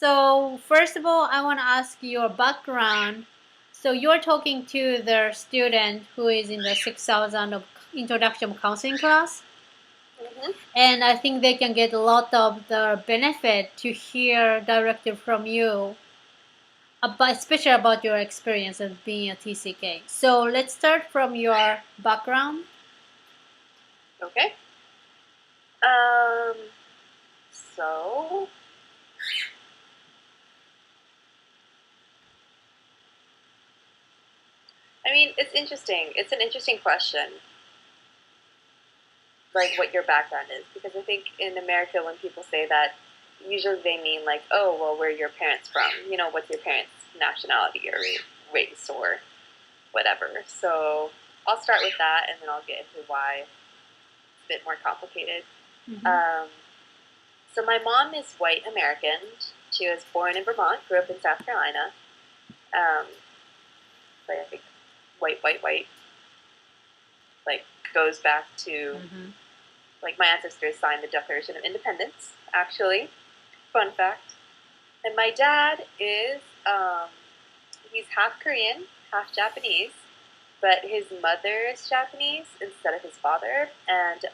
So first of all, I want to ask your background. So you're talking to the student who is in the 6,000 of introduction counseling class, Mm-hmm. and I think they can get a lot of the benefit to hear directly from you, about, especially about your experience of being a TCK. So let's start from your background. Okay. Um, so, I mean, it's interesting. It's an interesting question, like what your background is, because I think in America, when people say that, usually they mean like, oh, well, where are your parents from? You know, what's your parents' nationality or race or whatever. So I'll start with that, and then I'll get into why it's a bit more complicated. Mm-hmm. So my mom is white American. She was born in Vermont, grew up in South Carolina. Um, like white, like goes back to Mm-hmm. like my ancestors signed the Declaration of Independence. Actually, fun fact. And my dad is he's half Korean, half Japanese, but his mother is Japanese instead of his father. And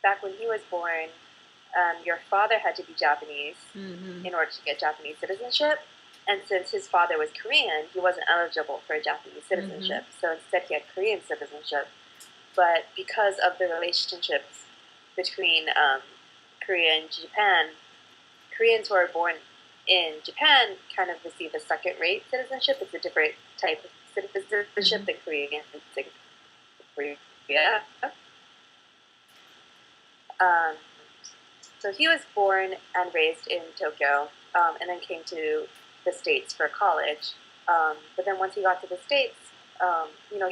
back when he was born, your father had to be Japanese Mm-hmm. in order to get Japanese citizenship. And since his father was Korean, he wasn't eligible for Japanese citizenship. Mm-hmm. So instead, he had Korean citizenship. But because of the relationships between Korea and Japan, Koreans who are born in Japan kind of receive a second-rate citizenship. It's a different type of citizenship mm-hmm. than Koreans in Korea. Um, so he was born and raised in Tokyo, and then came to the States for college. But then once he got to the States,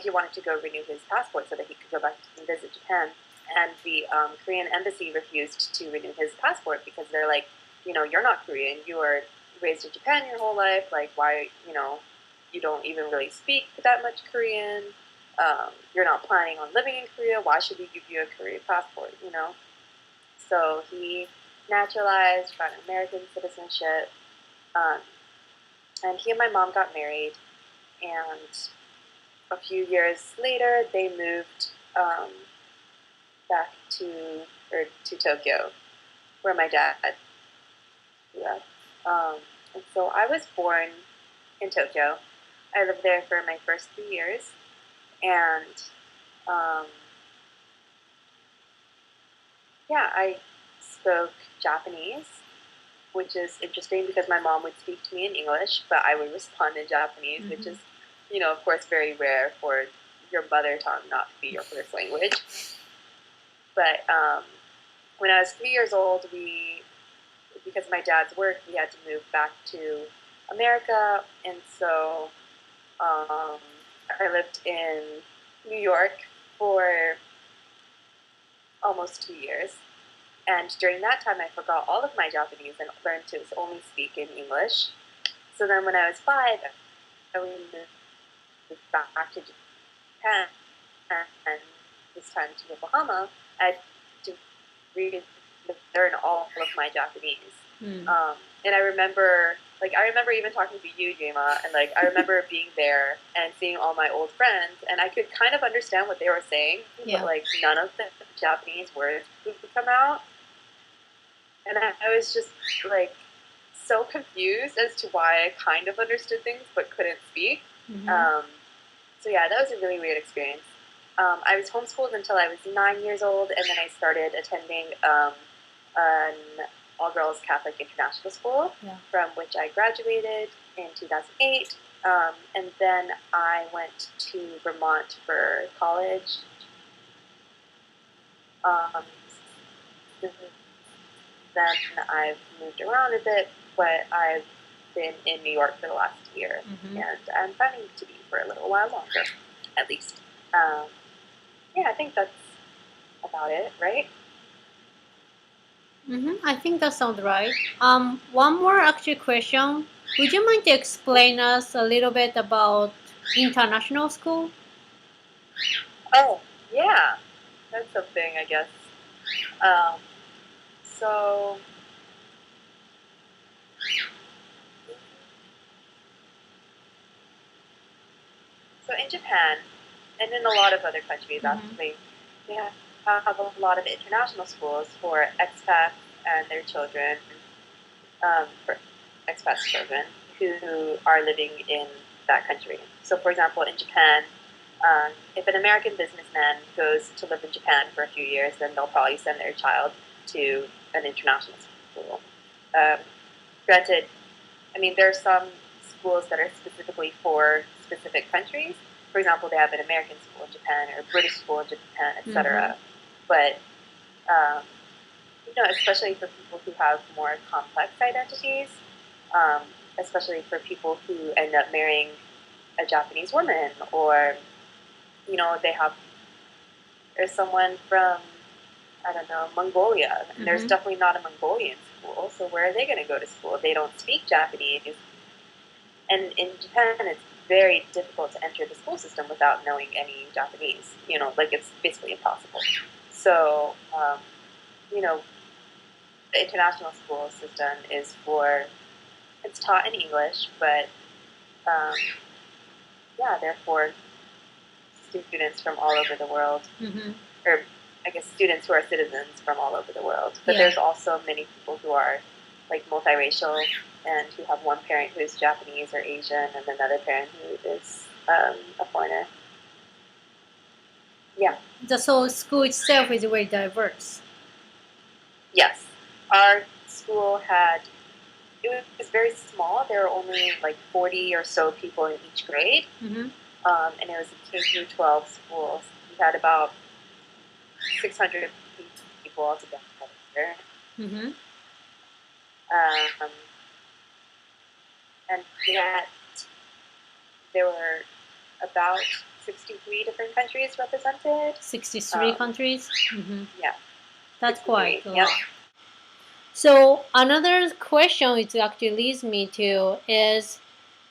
he wanted to go renew his passport so that he could go back and visit Japan. And the Korean embassy refused to renew his passport because they're like, you're not Korean. You were raised in Japan your whole life. Like, why, you don't even really speak that much Korean. You're not planning on living in Korea. Why should we give you a Korean passport, So he naturalized, got American citizenship, and he and my mom got married. And a few years later, they moved back to Tokyo, where my dad grew up. And so I was born in Tokyo. I lived there for my first 3 years, and I spoke Japanese, which is interesting because my mom would speak to me in English, but I would respond in Japanese, mm-hmm. which is, of course, very rare for your mother tongue not to be your first language. But when I was 3 years old, because of my dad's work, we had to move back to America, and so I lived in New York for almost 2 years. And during that time, I forgot all of my Japanese and learned to only speak in English. So then when I was 5, I moved back to Japan, and this time to Yokohama. I had to relearn all of my Japanese. And I remember even talking to you, Jima, and I remember being there and seeing all my old friends, and I could kind of understand what they were saying, yeah. But none of the Japanese words would come out. And I was just so confused as to why I kind of understood things but couldn't speak. Mm-hmm. So yeah, that was a really weird experience. I was homeschooled until I was 9 years old, and then I started attending an all-girls Catholic international school, yeah. From which I graduated in 2008. And then I went to Vermont for college. Then I've moved around a bit, but I've been in New York for the last year, mm-hmm. and I'm planning to be for a little while longer, at least. I think that's about it, right? Mm-hmm. I think that sounds right. One more actually question. Would you mind to explain us a little bit about international school? Oh, yeah. That's something, I guess. So So in Japan, and in a lot of other countries, actually, they have a lot of international schools for expats and their children, for expats children who are living in that country. So, for example, in Japan, if an American businessman goes to live in Japan for a few years, then they'll probably send their child to an international school. Granted, I mean, there are some schools that are specifically for specific countries. For example, they have an American school in Japan or a British school in Japan, etc. But especially for people who have more complex identities, especially for people who end up marrying a Japanese woman, or there's someone from, I don't know, Mongolia, and there's definitely not a Mongolian school. So where are they going to go to school? They don't speak Japanese, and in Japan, it's very difficult to enter the school system without knowing any Japanese. It's basically impossible. So, the international school system is it's taught in English, but they're for students from all over the world, or I guess students who are citizens from all over the world. But there's also many people who are like multiracial and who have one parent who is Japanese or Asian and another parent who is a foreigner. Yeah. The whole school itself is very diverse. Yes. Our school it was very small. There were only like 40 or so people in each grade. And it was a K through 12 school. We had about 600 people altogether. And yet there were about 63 different countries represented. 63 countries? Yeah. That's quite a lot. So another question which actually leads me to is,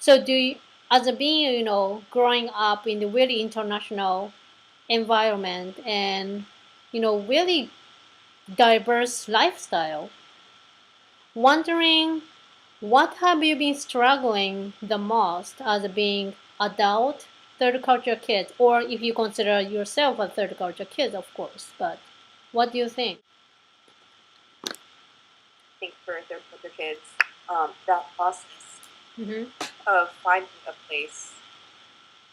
so do you, as a being, growing up in the really international environment and, really diverse lifestyle, wondering what have you been struggling the most as being adult third culture kids, or if you consider yourself a third culture kid, of course, but what do you think? I think for third culture kids, that process of finding a place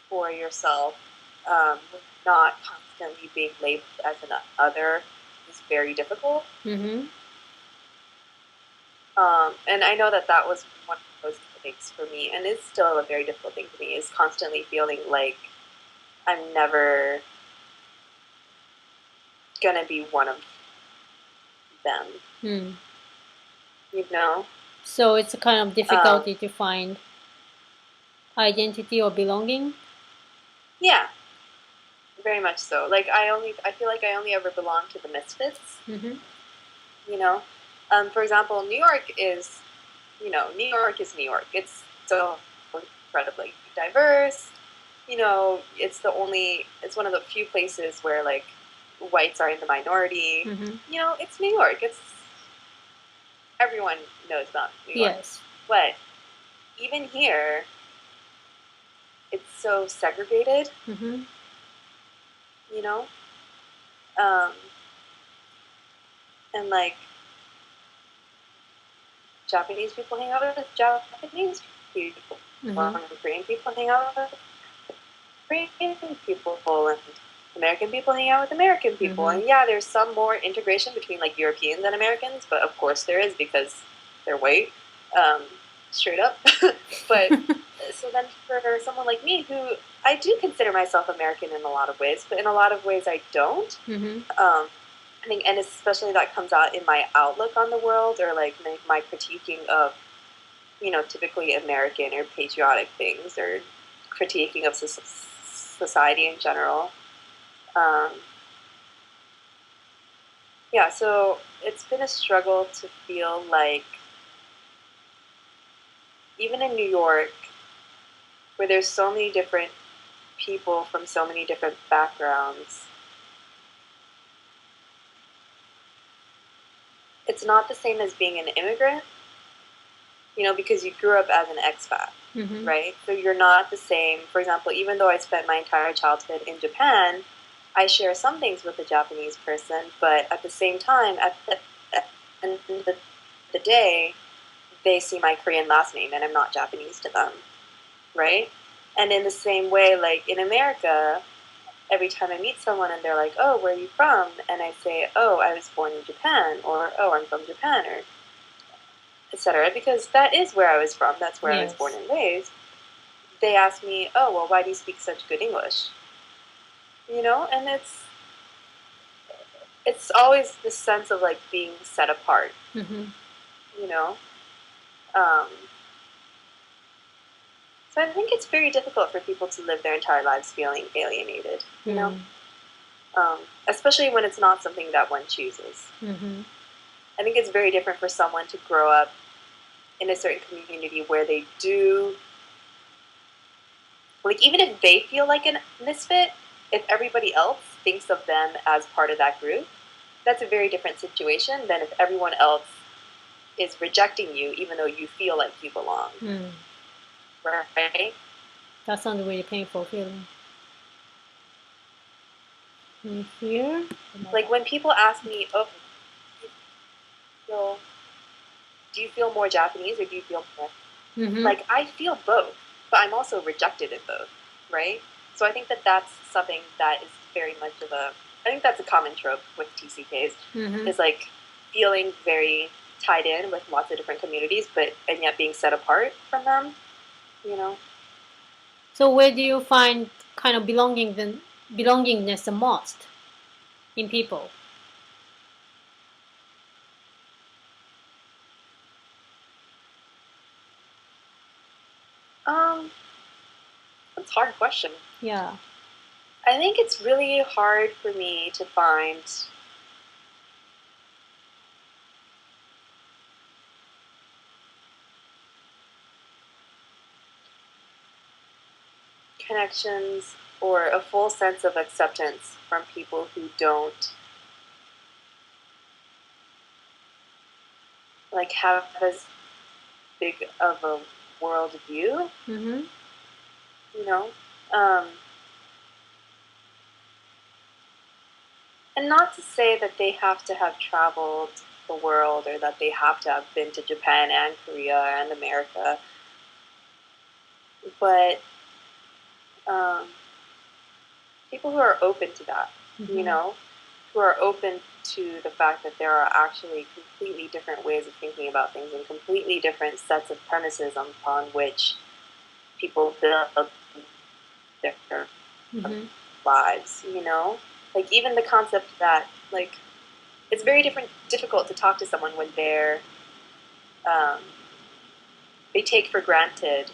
for yourself, not constantly being labeled as an other, is very difficult. And I know that was one of those things for me, and it's still a very difficult thing for me, is constantly feeling like I'm never gonna be one of them. So it's a kind of difficulty to find identity or belonging? Yeah. Very much so. Like I feel like I only ever belong to the misfits. For example, New York is New York. It's so incredibly diverse. It's one of the few places where like whites are in the minority. It's New York. Everyone knows about New York. Yes. But even here, it's so segregated. And like Japanese people hang out with Japanese people, Korean people hang out with Korean people, and American people hang out with American people. And there's some more integration between like Europeans and Americans, but of course there is because they're white, straight up. But so then for someone like me, who I do consider myself American in a lot of ways, but in a lot of ways I don't. I think, and especially that comes out in my outlook on the world, or like my critiquing of, typically American or patriotic things, or critiquing of society in general. So it's been a struggle to feel like, even in New York, where there's so many different people from so many different backgrounds, it's not the same as being an immigrant, because you grew up as an expat, Mm-hmm. right? So you're not the same. For example, even though I spent my entire childhood in Japan, I share some things with a Japanese person, but at the same time, at the end of the day, they see my Korean last name and I'm not Japanese to them, right? And in the same way, like in America, every time I meet someone and they're like, "Oh, where are you from?" and I say, "Oh, I was born in Japan," or "Oh, I'm from Japan," or etc., because that is where I was from. That's where I was born Yes. and raised. They ask me, "Oh, well, why do you speak such good English?" And it's always this sense of like being set apart. Mm-hmm. You know, um, so I think it's very difficult for people to live their entire lives feeling alienated. Mm. Especially when it's not something that one chooses. Mm-hmm. I think it's very different for someone to grow up in a certain community where they do, like, even if they feel like a misfit, if everybody else thinks of them as part of that group, that's a very different situation than if everyone else is rejecting you even though you feel like you belong. Mm. Right? That sounds really painful feeling. And here, Like when people ask me, "Oh, feel, do you feel more Japanese or do you feel more?" mm-hmm. Like, I feel both, but I'm also rejected in both, right? So I think that that's something that is very much of I think that's a common trope with TCKs, Mm-hmm. is like feeling very tied in with lots of different communities, and yet being set apart from them, you know? So where do you find kind of belongingness the most in people? That's a hard question. Yeah. I think it's really hard for me to find connections or a full sense of acceptance from people who don't like have as big of a world view, Mm-hmm. you know? Um, and not to say that they have to have traveled the world or that they have to have been to Japan and Korea and America, but um, people who are open to that, Mm-hmm. who are open to the fact that there are actually completely different ways of thinking about things and completely different sets of premises upon which people build their Mm-hmm. lives. Like even the concept that like it's very difficult to talk to someone when um, they take for granted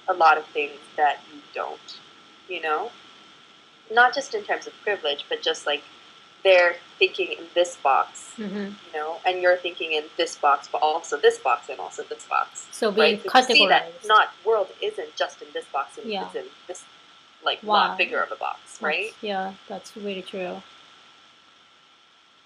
a lot of things that you don't, you know, not just in terms of privilege, but just like they're thinking in this box, Mm-hmm. and you're thinking in this box, but also this box and also this box, So being right? So to see that categorized. not world isn't just in this box and Yeah. it's in this like lot Wow. bigger of a box, right? That's really true.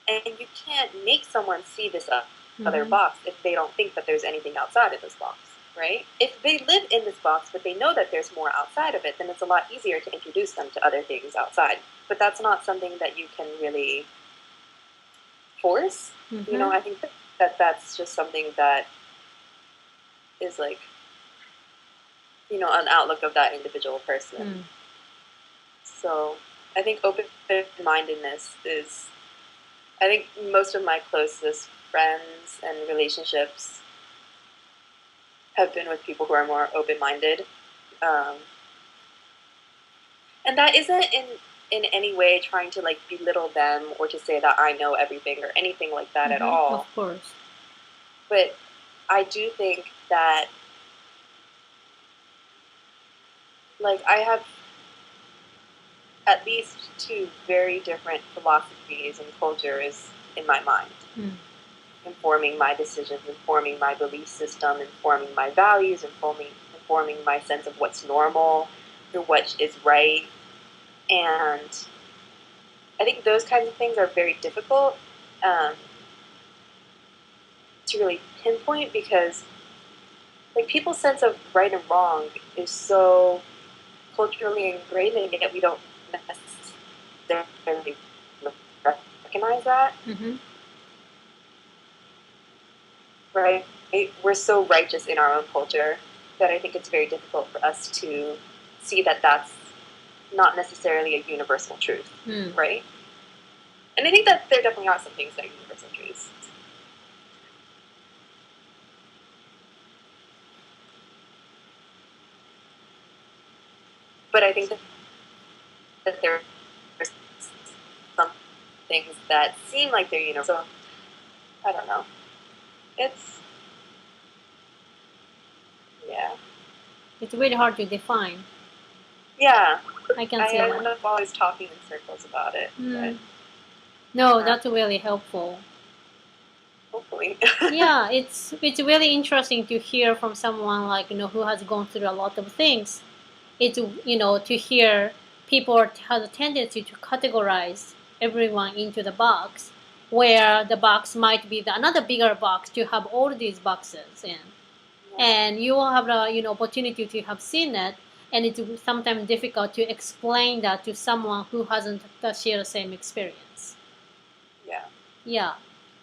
And you can't make someone see this other Mm-hmm. box if they don't think that there's anything outside of this box, right? If they live in this box but they know that there's more outside of it, then it's a lot easier to introduce them to other things outside. But that's not something that you can really force. Mm-hmm. I think that that's just something that is like, an outlook of that individual person. Mm. So I think open mindedness is, I think most of my closest friends and relationships have been with people who are more open minded. Um, and that isn't in any way trying to like belittle them or to say that I know everything or anything like that at Mm-hmm. all. Of course. But I do think that like I have at least two very different philosophies and cultures in my mind, Mm. informing my decisions, informing my belief system, informing my values, informing my sense of what's normal or what is right. And I think those kinds of things are very difficult um, to really pinpoint because like people's sense of right and wrong is so culturally ingrained, and yet we don't necessarily recognize that. Mm-hmm. Right? We're so righteous in our own culture that I think it's very difficult for us to see that that's not necessarily a universal truth, right? And I think that there definitely are some things that are universal truths. But I think that there are some things that seem like they're universal. So, I don't know. It's, yeah. It's really hard to define. Yeah. I can see that. I'm not always talking in circles about it. But, no, that's really helpful. Hopefully. Yeah, it's really interesting to hear from someone like who has gone through a lot of things. It's to hear people have a tendency to categorize everyone into the box, where the box might be another bigger box to have all these boxes in, and you will have the opportunity to have seen it, and it's sometimes difficult to explain that to someone who hasn't shared the same experience. Yeah. Yeah.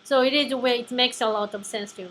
So it makes a lot of sense to me.